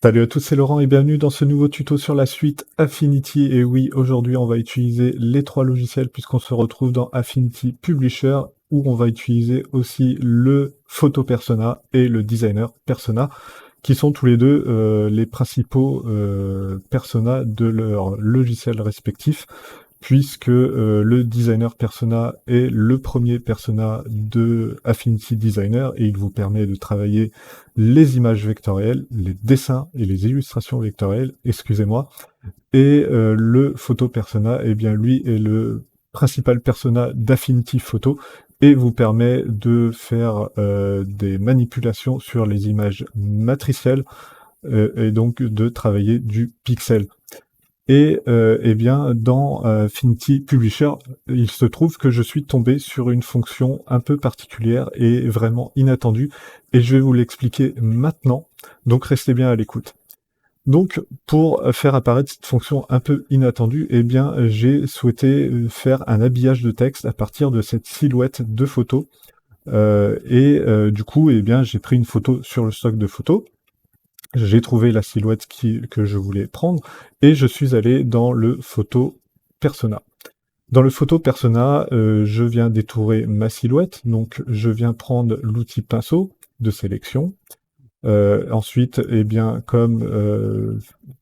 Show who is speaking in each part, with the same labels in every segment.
Speaker 1: Salut à tous, c'est Laurent et bienvenue dans ce nouveau tuto sur la suite Affinity. Et oui, aujourd'hui on va utiliser les trois logiciels puisqu'on se retrouve dans Affinity Publisher où on va utiliser aussi le Photo Persona et le Designer Persona qui sont tous les deux les principaux personas de leur logiciel respectif puisque le Designer Persona est le premier persona de Affinity Designer et il vous permet de travailler les images vectorielles, les dessins et les illustrations vectorielles, excusez-moi, et le Photo Persona, eh bien lui est le principal persona d'Affinity Photo et vous permet de faire des manipulations sur les images matricielles et donc de travailler du pixel. Et eh bien, dans Affinity Publisher, il se trouve que je suis tombé sur une fonction un peu particulière et vraiment inattendue, et je vais vous l'expliquer maintenant, donc restez bien à l'écoute. Donc, pour faire apparaître cette fonction un peu inattendue, eh bien, j'ai souhaité faire un habillage de texte à partir de cette silhouette de photo, du coup, eh bien, j'ai pris une photo sur le stock de photos, j'ai trouvé la silhouette que je voulais prendre et je suis allé dans le photo persona. Dans le photo persona, je viens détourer ma silhouette, donc je viens prendre l'outil pinceau de sélection. Ensuite, eh bien, comme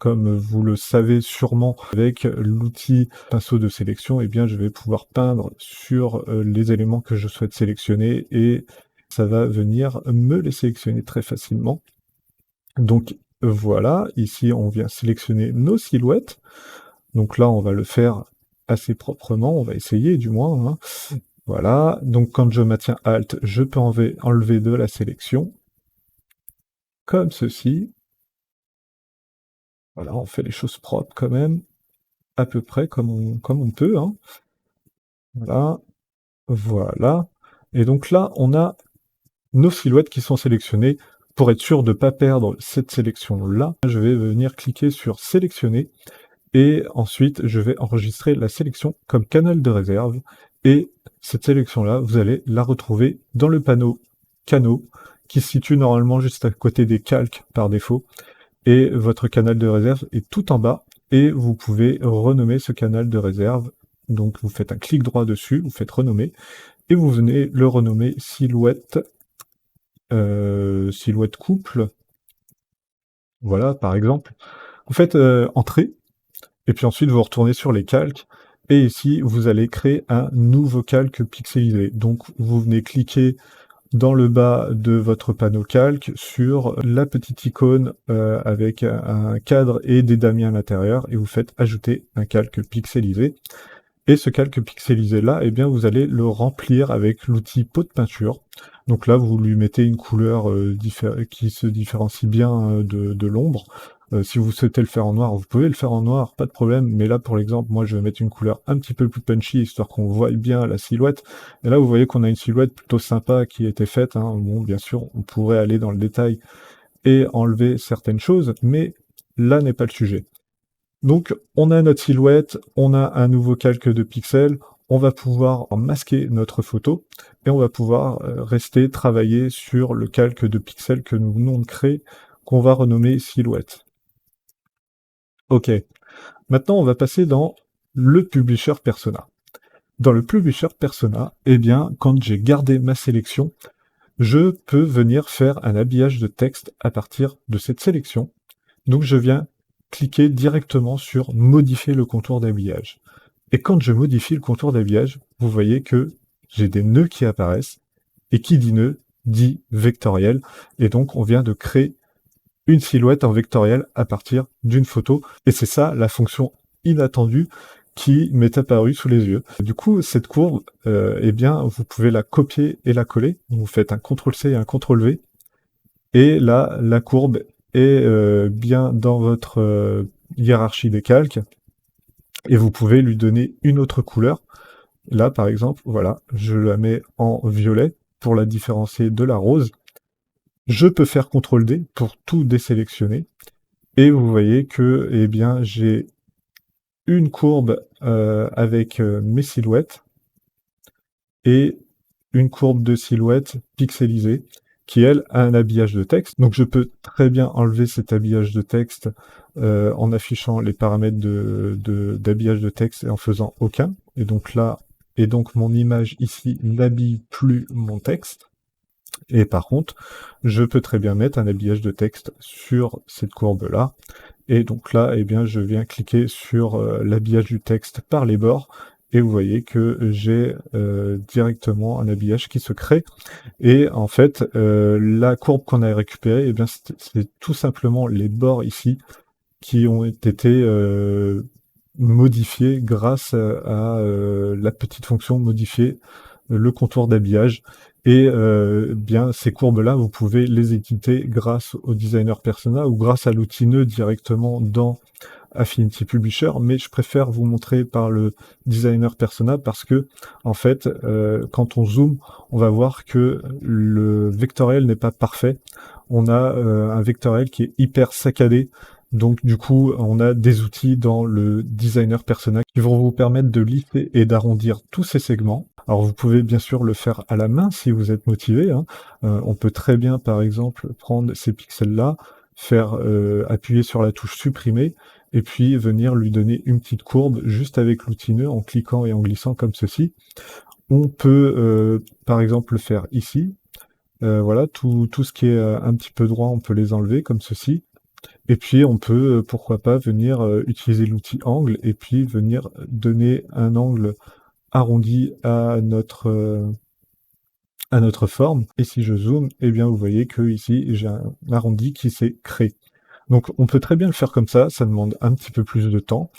Speaker 1: vous le savez sûrement, avec l'outil pinceau de sélection, eh bien, je vais pouvoir peindre sur les éléments que je souhaite sélectionner et ça va venir me les sélectionner très facilement. Donc voilà, ici on vient sélectionner nos silhouettes. Donc là on va le faire assez proprement, on va essayer du moins, hein. Voilà, donc quand je maintiens Alt, je peux enlever de la sélection, comme ceci. Voilà, on fait les choses propres quand même, à peu près comme on peut, hein. Voilà, voilà. Et donc là, on a nos silhouettes qui sont sélectionnées. Pour être sûr de ne pas perdre cette sélection-là, je vais venir cliquer sur sélectionner. Et ensuite, je vais enregistrer la sélection comme canal de réserve. Et cette sélection-là, vous allez la retrouver dans le panneau canaux, qui se situe normalement juste à côté des calques par défaut. Et votre canal de réserve est tout en bas. Et vous pouvez renommer ce canal de réserve. Donc vous faites un clic droit dessus, vous faites renommer. Et vous venez le renommer silhouette, silhouette couple. Voilà, par exemple. Vous faites entrée. Et puis ensuite, vous retournez sur les calques. Et ici, vous allez créer un nouveau calque pixelisé. Donc, vous venez cliquer dans le bas de votre panneau calque sur la petite icône avec un cadre et des damiers à l'intérieur. Et vous faites ajouter un calque pixelisé. Et ce calque pixelisé-là, eh bien, vous allez le remplir avec l'outil pot de peinture. Donc là, vous lui mettez une couleur qui se différencie bien de l'ombre. Si vous souhaitez le faire en noir, vous pouvez le faire en noir, pas de problème. Mais là, pour l'exemple, moi, je vais mettre une couleur un petit peu plus punchy, histoire qu'on voit bien la silhouette. Et là, vous voyez qu'on a une silhouette plutôt sympa qui a été faite, hein. Bon, bien sûr, on pourrait aller dans le détail et enlever certaines choses, mais là n'est pas le sujet. Donc, on a notre silhouette, on a un nouveau calque de pixels, on va pouvoir masquer notre photo, et on va pouvoir rester travailler sur le calque de pixels que nous venons de créer, qu'on va renommer silhouette. Ok, maintenant on va passer dans le Publisher Persona. Dans le Publisher Persona, eh bien, quand j'ai gardé ma sélection, je peux venir faire un habillage de texte à partir de cette sélection. Donc je viens cliquer directement sur modifier le contour d'habillage. Et quand je modifie le contour d'habillage, vous voyez que j'ai des nœuds qui apparaissent, et qui dit nœud dit vectoriel, et donc on vient de créer une silhouette en vectoriel à partir d'une photo, et c'est ça la fonction inattendue qui m'est apparue sous les yeux. Du coup, cette courbe, eh bien, vous pouvez la copier et la coller. Vous faites un CTRL-C et un CTRL-V, et là, la courbe est bien dans votre hiérarchie des calques, et vous pouvez lui donner une autre couleur. Là, par exemple, voilà, je la mets en violet pour la différencier de la rose. Je peux faire CTRL-D pour tout désélectionner, et vous voyez que, eh bien, j'ai une courbe avec mes silhouettes, et une courbe de silhouette pixelisée. qui elle a un habillage de texte. Donc je peux très bien enlever cet habillage de texte en affichant les paramètres d'habillage de texte et en faisant aucun. Et donc là, mon image ici n'habille plus mon texte. Et par contre, je peux très bien mettre un habillage de texte sur cette courbe-là. Et donc là, eh bien, je viens cliquer sur l'habillage du texte par les bords. Et vous voyez que j'ai directement un habillage qui se crée. Et en fait, la courbe qu'on a récupérée, eh bien, c'est tout simplement les bords ici qui ont été modifiés grâce à la petite fonction modifier le contour d'habillage. Et bien ces courbes-là, vous pouvez les éditer grâce au designer persona ou grâce à l'outil nœud directement dans Affinity Publisher, mais je préfère vous montrer par le designer persona parce que, en fait, quand on zoome, on va voir que le vectoriel n'est pas parfait. On a un vectoriel qui est hyper saccadé. Donc du coup, on a des outils dans le designer persona qui vont vous permettre de lisser et d'arrondir tous ces segments. Alors vous pouvez bien sûr le faire à la main si vous êtes motivé, hein. On peut très bien par exemple prendre ces pixels-là, faire appuyer sur la touche supprimer, et puis venir lui donner une petite courbe juste avec l'outil nœud en cliquant et en glissant comme ceci. On peut par exemple le faire ici. Voilà, tout ce qui est un petit peu droit, on peut les enlever comme ceci. Et puis on peut, pourquoi pas, venir utiliser l'outil angle et puis venir donner un angle arrondi à notre forme. Et si je zoome, eh bien vous voyez que ici j'ai un arrondi qui s'est créé. Donc on peut très bien le faire comme ça demande un petit peu plus de temps.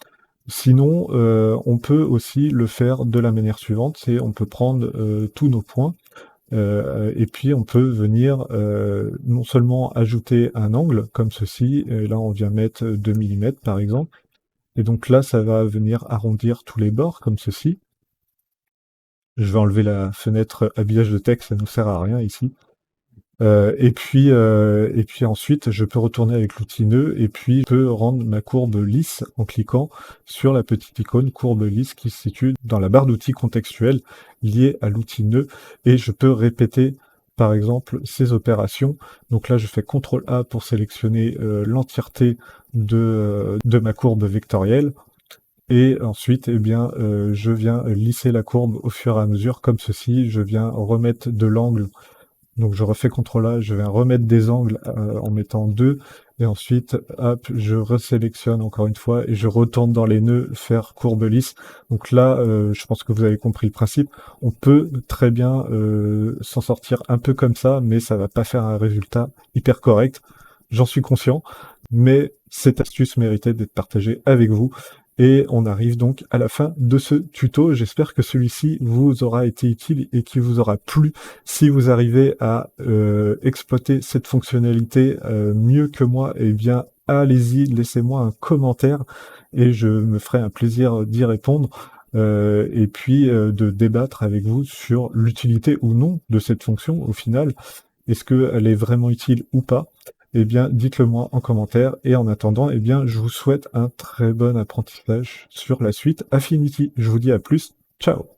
Speaker 1: Sinon, on peut aussi le faire de la manière suivante, c'est on peut prendre tous nos points, et puis on peut venir non seulement ajouter un angle comme ceci, et là on vient mettre 2 mm par exemple, et donc là ça va venir arrondir tous les bords comme ceci. Je vais enlever la fenêtre habillage de texte, ça ne nous sert à rien ici. Et puis ensuite, je peux retourner avec l'outil nœud et puis je peux rendre ma courbe lisse en cliquant sur la petite icône courbe lisse qui se situe dans la barre d'outils contextuelle liée à l'outil nœud et je peux répéter par exemple ces opérations. Donc là, je fais CTRL A pour sélectionner l'entièreté de ma courbe vectorielle. Et ensuite, eh bien, je viens lisser la courbe au fur et à mesure comme ceci. Je viens remettre de l'angle. Donc je refais CTRL A, je vais remettre des angles en mettant 2, et ensuite, hop, je resélectionne encore une fois, et je retourne dans les nœuds, faire courbe lisse. Donc là, je pense que vous avez compris le principe. On peut très bien s'en sortir un peu comme ça, mais ça va pas faire un résultat hyper correct. J'en suis conscient, mais cette astuce méritait d'être partagée avec vous. Et on arrive donc à la fin de ce tuto. J'espère que celui-ci vous aura été utile et qu'il vous aura plu. Si vous arrivez à exploiter cette fonctionnalité mieux que moi, eh bien, allez-y, laissez-moi un commentaire et je me ferai un plaisir d'y répondre. Et puis de débattre avec vous sur l'utilité ou non de cette fonction au final. Est-ce qu'elle est vraiment utile ou pas? Eh bien, dites-le moi en commentaire. Et en attendant, eh bien, je vous souhaite un très bon apprentissage sur la suite Affinity. Je vous dis à plus. Ciao!